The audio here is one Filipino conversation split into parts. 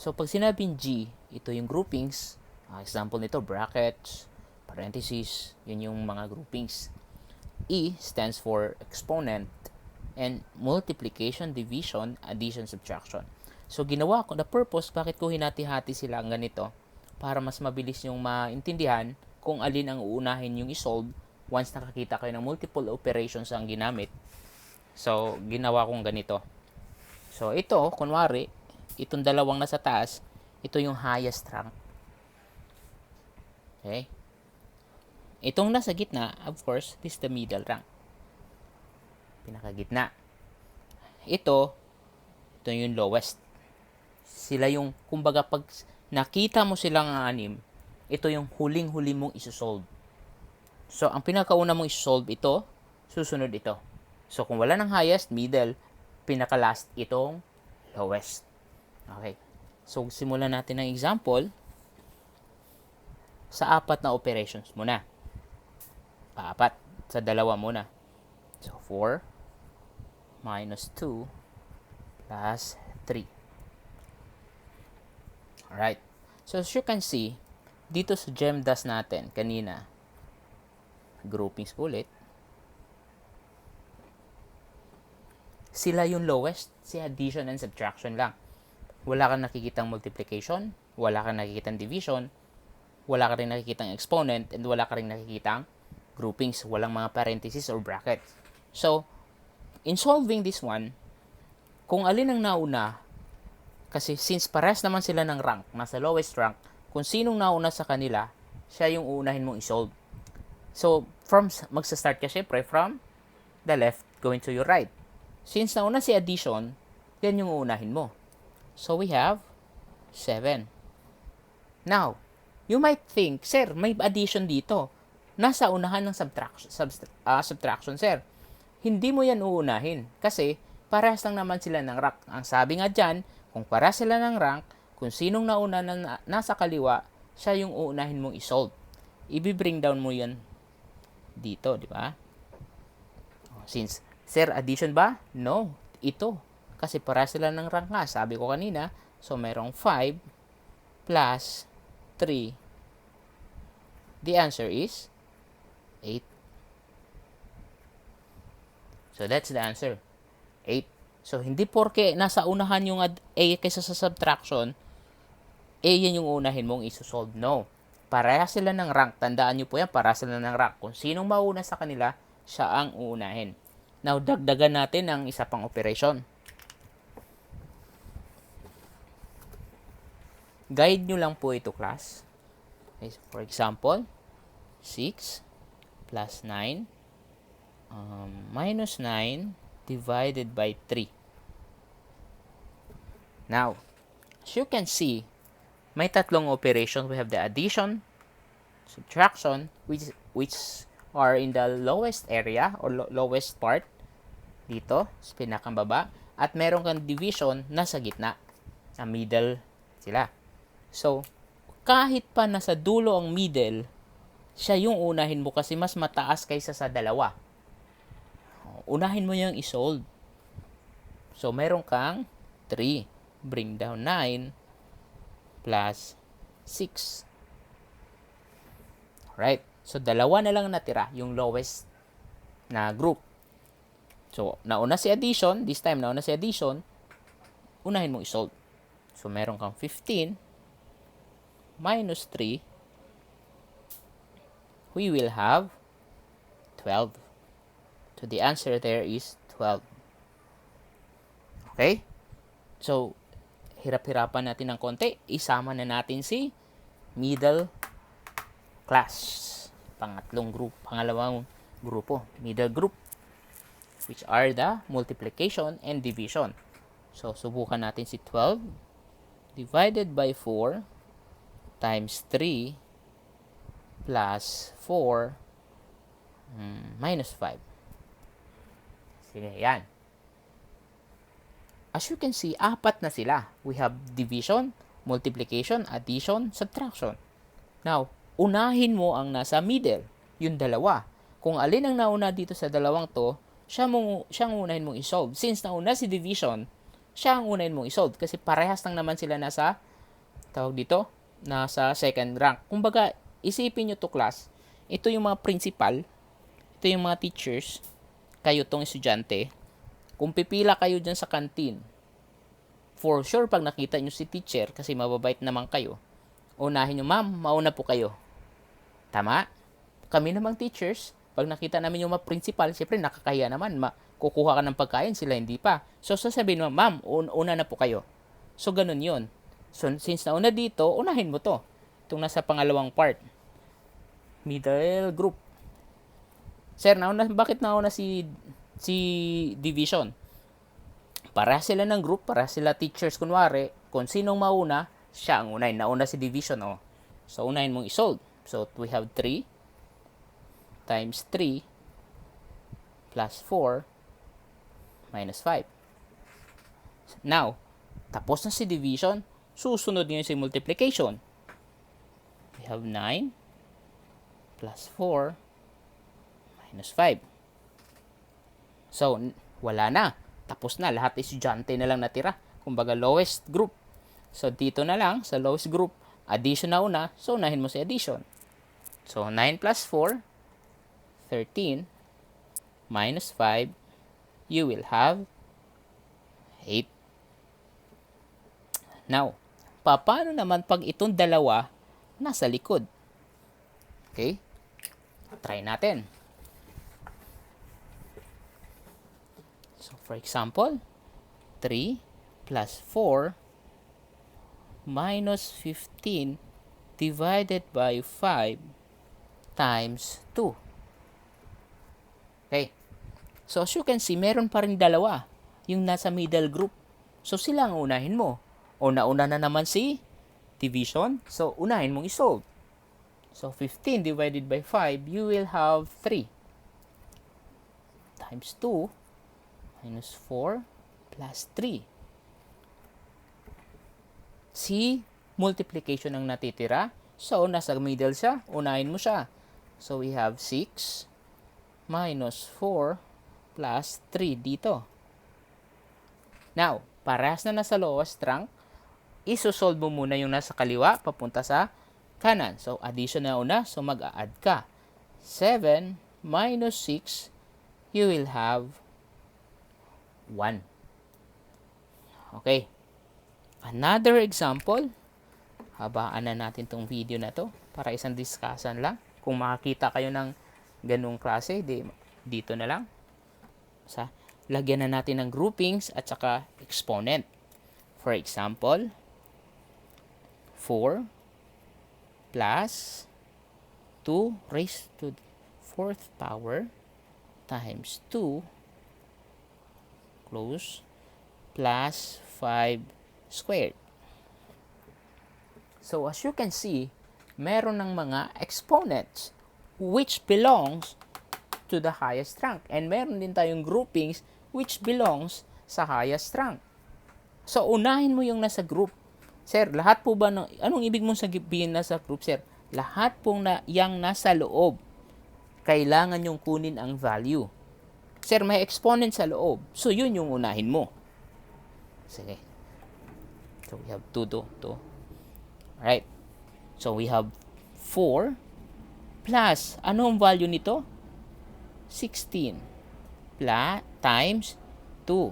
So, pag sinabing G, ito yung groupings. Example nito, brackets, parentheses, yun yung mga groupings. E stands for exponent and multiplication, division, addition, subtraction. So, ginawa ko, the purpose, bakit ko hinati-hati sila ang ganito? Para mas mabilis yung maintindihan kung alin ang uunahin yung isolve once nakakita kayo ng multiple operations ang ginamit. So, ginawa kong ganito. So, ito, kunwari, itong dalawang nasa taas, ito yung highest rank. Okay? Itong nasa gitna, of course, this is the middle rank. Pinakagitna. Ito yung lowest. Sila yung, kumbaga, pag nakita mo silang anim, ito yung huling-huli mong isosolve. So, ang pinakauna mong isosolve ito, susunod ito. So, kung wala ng highest, middle, pinaka-last itong lowest. Okay. So, simulan natin ng example sa 4 na operations muna. Paapat. Sa 2 muna. So, 4 minus 2 plus 3. Alright. So, as you can see, dito sa GEMDAS natin, kanina, groupings ulit, sila yung lowest, si addition and subtraction lang. Wala kang nakikitang multiplication, wala kang nakikitang division, wala ka rin nakikitang exponent, and wala ka rin nakikitang groupings, walang mga parentheses or brackets. So, in solving this one, kung alin ang nauna, kasi since pares naman sila ng rank, nasa lowest rank, kung sinong nauna sa kanila, siya yung uunahin mong isolve. So, magsa-start ka syempre from the left going to your right. Since nauna si addition, yan yung uunahin mo. So, we have 7. Now, you might think, sir, may addition dito. Nasa unahan ng subtraction, sir. Hindi mo yan uunahin. Kasi, parehas lang naman sila ng rank. Ang sabi nga dyan, kung parehas sila ng rank, kung sinong nauna na nasa kaliwa, siya yung uunahin mong isolve. I-bring down mo yan dito, di ba? Since, sir, addition ba? No, ito. Kasi para sila ng rank nga, sabi ko kanina. So, merong 5 plus 3. The answer is 8. So, that's the answer. 8. So, hindi porke nasa unahan yung A kaysa sa subtraction, A yan yung unahin mong isosolve. No. Parehas sila ng rank. Tandaan nyo po yan, parehas sila ng rank. Kung sinong mauna sa kanila, siya ang uunahin. Now, dagdagan natin ang isa pang operation. Guide nyo lang po ito, class. Okay, for example, 6 plus 9 minus 9 divided by 3. Now, as you can see, may tatlong operation. We have the addition, subtraction, which are in the lowest area or lowest part dito sa pinakambaba, at meron kang division nasa gitna, sa middle sila. So, kahit pa nasa dulo ang middle, siya yung unahin mo kasi mas mataas kaysa sa dalawa. Unahin mo yung isolve. So, meron kang 3. Bring down 9 plus 6. Alright. So, dalawa na lang natira, yung lowest na group. So, nauna si addition. This time, nauna si addition. Unahin mong isolve. So, meron kang 15 minus 3. We will have 12. So, the answer there is 12. Okay? So, hirap-hirapan natin ng konti. Isama na natin si middle class. Pangalawang grupo. Middle group. Which are the multiplication and division. So, subukan natin si 12 divided by 4 times 3 plus 4 minus 5. Sige, yan. As you can see, 4 na sila. We have division, multiplication, addition, subtraction. Now, unahin mo ang nasa middle, yung dalawa. Kung alin ang nauna dito sa dalawang to, siyang unahin mong isolve. Since nauna si division, siya ang unahin mong isolve kasi parehas lang naman sila nasa tawag dito, nasa second rank. Kumbaga, isipin nyo to class, ito yung mga principal, ito yung mga teachers, kayo tong estudyante. Kung pipila kayo dyan sa canteen, for sure, pag nakita nyo si teacher, kasi mababait naman kayo, unahin nyo, ma'am, mauna po kayo. Tama? Kami namang teachers, pag nakita namin yung mga principal, siyempre nakakahiya naman, kukuha ka ng pagkain, sila hindi pa. So, sasabihin mo, ma'am, una na po kayo. So, ganun yun. So, since nauna dito, unahin mo to. Itong nasa pangalawang part. Middle group. Sir, bakit nauna si division? Para sila ng group, para sila teachers kunwari, kung sinong mauna, siya ang unahin. Nauna si division, oh. So, unahin mong isolve. So, we have 3 times 3 plus 4 minus 5. Now, tapos na si division, susunod ngayon si multiplication. We have 9 plus 4 minus 5. So, wala na. Tapos na. Lahat estudyante na lang natira. Kumbaga, lowest group. So, dito na lang, sa lowest group, addition na una. So, unahin mo si addition. So, 9 plus 4, 13, minus 5, you will have 8. Now, paano naman pag itong dalawa nasa likod? Okay? Try natin. So, for example, 3 plus 4 minus 15 divided by 5 times 2. Okay. So, as you can see, meron pa rin dalawa. Yung nasa middle group. So, sila ang unahin mo. O nauna na naman si division. So, unahin mong isolve. So, 15 divided by 5, you will have 3. Times 2 minus 4 plus 3. Si multiplication ang natitira. So, nasa middle siya. Unahin mo siya. So, we have 6 minus 4 plus 3 dito. Now, parehas na nasa lowest rank, isosolve mo muna yung nasa kaliwa papunta sa kanan. So, addition na una. So, mag-a-add ka. 7 minus 6, you will have 1. Okay. Another example. Habaan na natin tong video na to para isang discussion lang. Kung makakita kayo ng ganung klase, dito na lang. Lagyan na natin ng groupings at saka exponent. For example, 4 plus 2 raised to the 4th power times 2 close plus 5 squared. So, as you can see, meron ng mga exponents which belongs to the highest rank. And meron din tayong groupings which belongs sa highest rank. So, unahin mo yung nasa group. Sir, lahat po ba, anong ibig mong sabihin nasa group, sir? Lahat pong yang nasa loob, kailangan yung kunin ang value. Sir, may exponent sa loob. So, yun yung unahin mo. Sige. So, we have 2. Alright. So, we have 4 plus, anong value nito? 16 plus times 2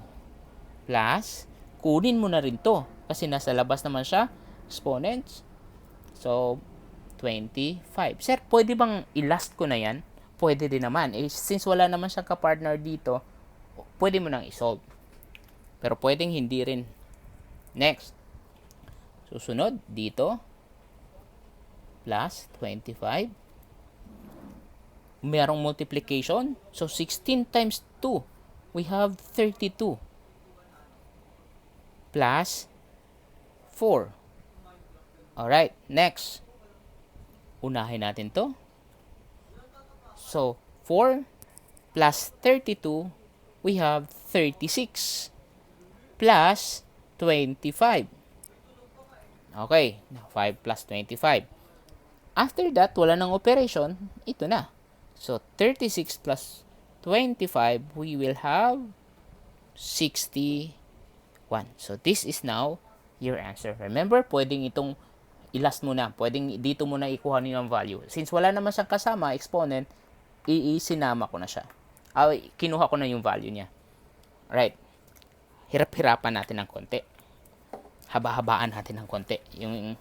plus, kunin mo na rin to kasi nasa labas naman siya, exponents. So, 25. Sir, pwede bang i-last ko na yan? Pwede din naman. Since wala naman siyang kapartner dito, pwede mo nang isolve. Pero pwedeng hindi rin. Next. Susunod, dito, plus 25. Merong multiplication. So, 16 times 2, we have 32. Plus 4. Alright, next. Unahin natin to. So, 4 plus 32, we have 36. Plus 25. Okay, 5 plus 25. After that, wala nang operation, ito na. So, 36 plus 25, we will have 61. So, this is now your answer. Remember, pwedeng itong i-last muna. Pwedeng dito muna ikuha niyo ang value. Since wala naman siyang kasama, exponent, sinama ko na siya. Kinuha ko na yung value niya. Right. Hirap-hirapan natin ng konti. Haba-habaan natin ng konti yung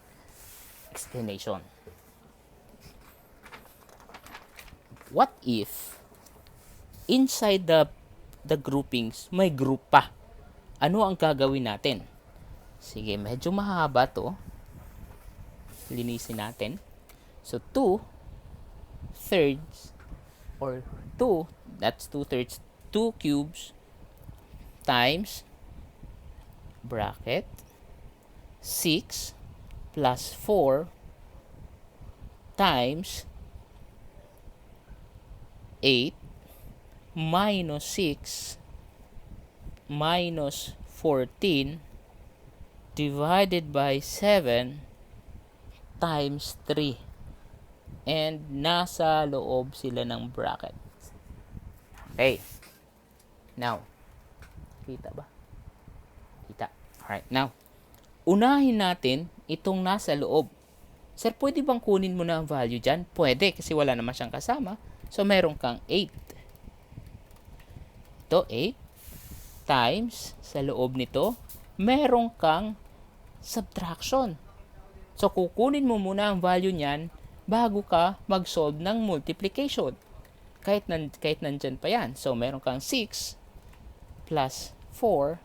explanation. What if inside the groupings may group pa? Ano ang gagawin natin? Sige, medyo mahaba to. Linisin natin. So 2/3 or 2, that's 2/3, 2 cubes times bracket 6 plus 4 times 8 minus 6 minus 14 divided by 7 times 3. And nasa loob sila ng bracket. Okay. Now, kita ba? Kita. Alright, now, unahin natin itong nasa loob. Sir, pwede bang kunin mo na ang value dyan? Pwede, kasi wala naman siyang kasama. So, meron kang 8. Ito, 8 times sa loob nito, meron kang subtraction. So, kukunin mo muna ang value niyan bago ka mag-solve ng multiplication. Kahit nandyan pa yan. So, meron kang 6 plus 4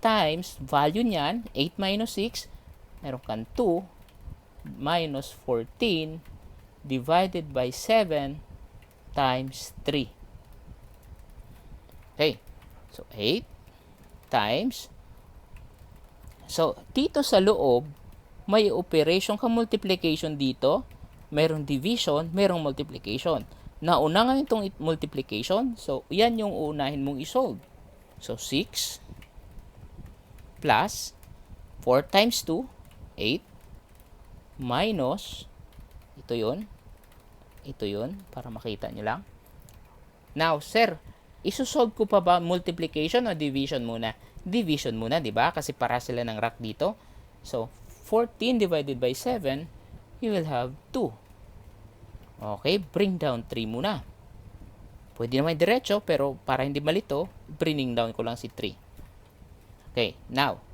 times value niyan, 8 minus 6, meron kang 2 minus 14 divided by 7 times 3. Okay. So, 8 times. So, dito sa loob, may operation ka multiplication dito, merong division, merong multiplication. Nauna nga itong multiplication, so, yan yung uunahin mong isolve. So, 6 plus 4 times 2, 8, minus, ito yun, para makita nyo lang. Now, sir, isusolve ko pa ba multiplication o division muna? Division muna, di ba? Kasi para sila ng rack dito. So, 14 divided by 7, you will have 2. Okay, bring down 3 muna. Pwede naman diretso, pero para hindi malito, bringing down ko lang si 3. Okay, now,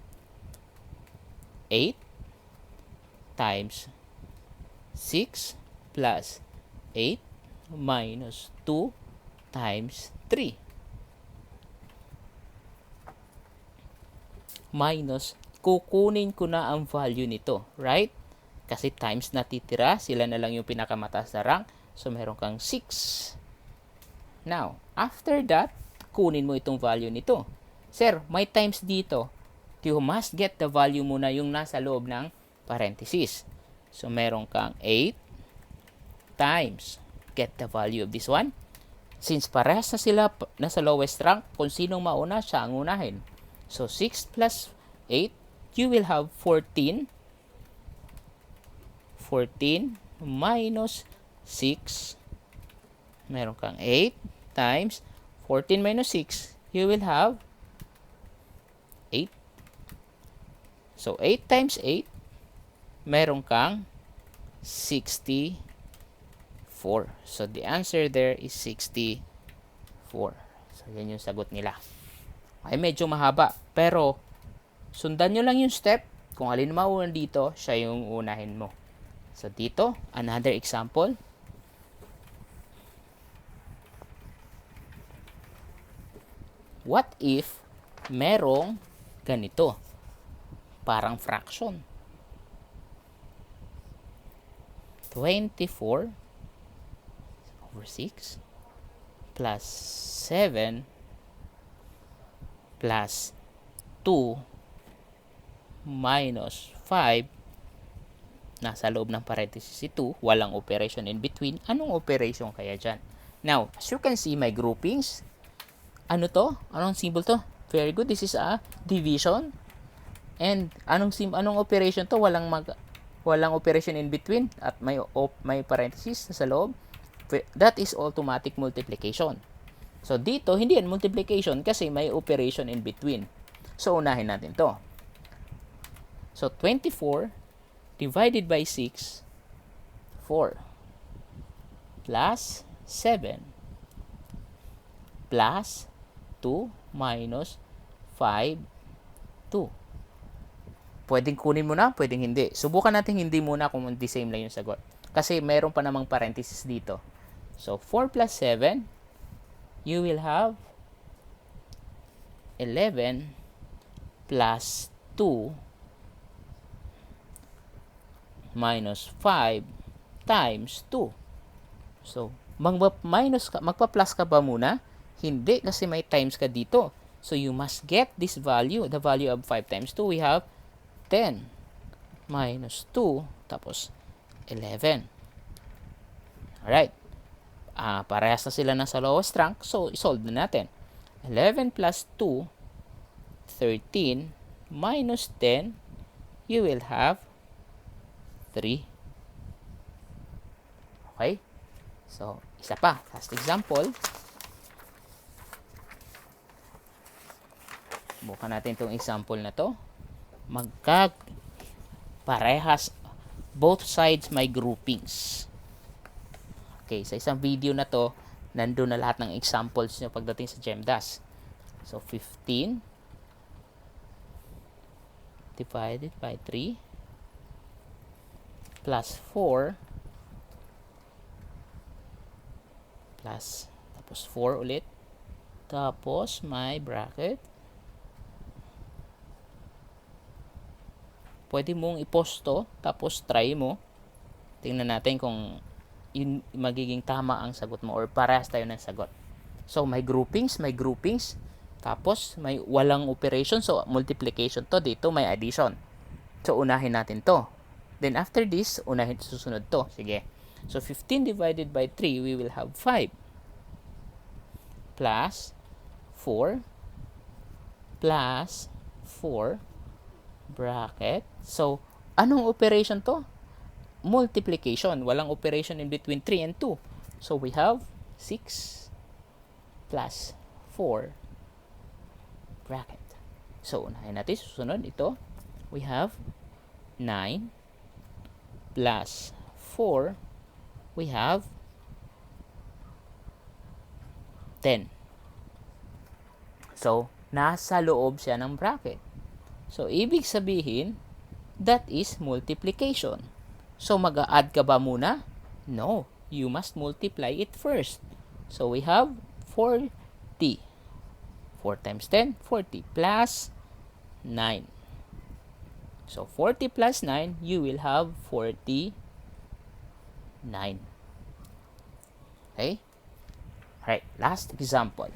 8 times 6 plus 8 minus 2 times 3. Minus, kukunin ko na ang value nito, right? Kasi times natitira, sila na lang yung pinakamataas na rank. So, meron kang 6. Now, after that, kunin mo itong value nito. Sir, may times dito. You must get the value muna yung nasa loob ng parenthesis. So, meron kang 8 times, get the value of this one. Since parehas na sila nasa lowest rank, kung sinong mauna, siya ang unahin. So, 6 plus 8, you will have 14. 14 minus 6. Meron kang 8 times 14 minus 6. You will have 8. So, 8 times 8. Meron kang 64. So, the answer there is 64. So, yan yung sagot nila. Ay, medyo mahaba. Pero, sundan nyo lang yung step. Kung alin mauna dito, siya yung unahin mo. So, dito, another example. What if merong ganito? Parang fraction. 24 over 6 plus 7 plus 2 minus 5. Nasa loob ng parenthesis si 2, walang operation in between. Anong operation kaya dyan? Now, as you can see, my groupings. Ano to? Anong symbol to? Very good. This is a division. And anong operation to? Walang operation in between at may parenthesis sa loob. That is automatic multiplication. So, dito, hindi yan multiplication kasi may operation in between. So, unahin natin to. So, 24 divided by 6, 4. Plus 7. Plus 2 minus 5, 2. Pwedeng kunin mo na, pwedeng hindi. Subukan natin hindi muna kung the same lang yung sagot. Kasi meron pa namang parenthesis dito. So, 4 plus 7, you will have 11 plus 2 minus 5 times 2. So, magpa-plus ka ba muna? Hindi, kasi may times ka dito. So, you must get this value. The value of 5 times 2, we have 10 minus 2, tapos 11. Alright. Parehas na sila nasa lowest rank, so isolve na natin. 11 plus 2, 13, minus 10, you will have 3. Okay? So, isa pa. Last example. Bukan natin itong example na to. Parehas, both sides may groupings. Okay, sa isang video na to, nandun na lahat ng examples nyo pagdating sa GEMDAS. So, 15 divided by 3 plus 4 plus, tapos 4 ulit, tapos may bracket. Pwede mong i-post to, tapos try mo. Tingnan natin kung yun magiging tama ang sagot mo or parehas tayo ng sagot. So, may groupings, tapos may walang operation, so multiplication to, dito may addition. So, unahin natin to. Then, after this, susunod to. Sige. So, 15 divided by 3, we will have 5 plus 4 plus 4 bracket. So, anong operation to? Multiplication. Walang operation in between 3 and 2. So, we have 6 plus 4 bracket. So, unahin natin. Susunod ito. We have 9 plus 4. We have 10. So, nasa loob siya ng bracket. So, ibig sabihin, that is multiplication. So, mag-a-add ka ba muna? No. You must multiply it first. So, we have 40. 4 times 10, 40 plus 9. So, 40 plus 9, you will have 49. Okay? Alright, last example.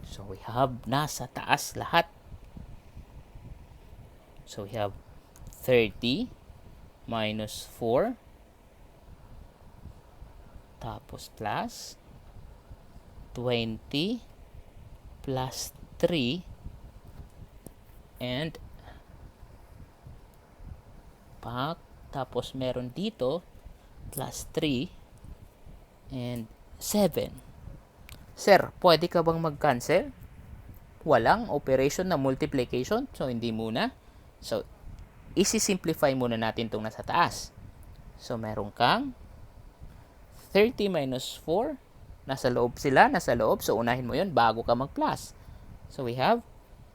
So, we have nasa taas lahat. So, we have 30 minus 4. Tapos plus 20 plus 3 and tapos meron dito plus 3 and 7. Sir, pwede ka bang mag-cancel? Walang operation na multiplication, so hindi muna. So, isi-simplify muna natin itong nasa taas. So, meron kang 30 minus 4. Nasa loob sila, nasa loob. So, unahin mo yun bago ka mag-plus. So, we have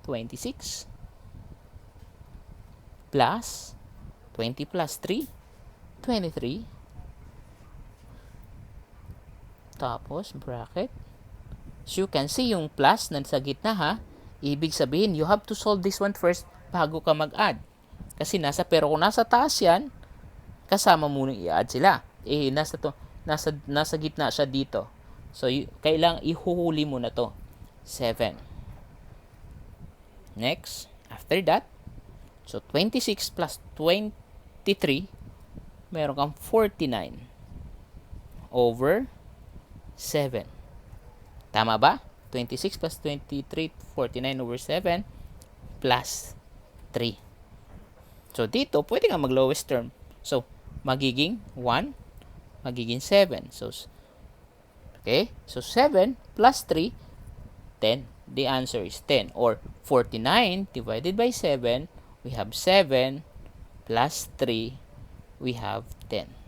26 plus 20 plus 3, 23. Tapos, bracket. So, you can see yung plus nasa gitna ha. Ibig sabihin, you have to solve this one first bago ka mag-add. Kasi pero kung nasa taas yan, kasama muna i-add sila. Nasa gitna siya dito. So, kailangang ihuhuli mo na to. 7. Next, after that, so 26 plus 23, meron kang 49 over 7. Tama ba? 26 plus 23, 49 over 7 plus 3. So, dito, pwede nga mag-lowest term. So, magiging 1, magiging 7. So, okay? So, 7 plus 3, 10. the answer is 10. Or 49 divided by 7, we have 7 plus 3, we have 10.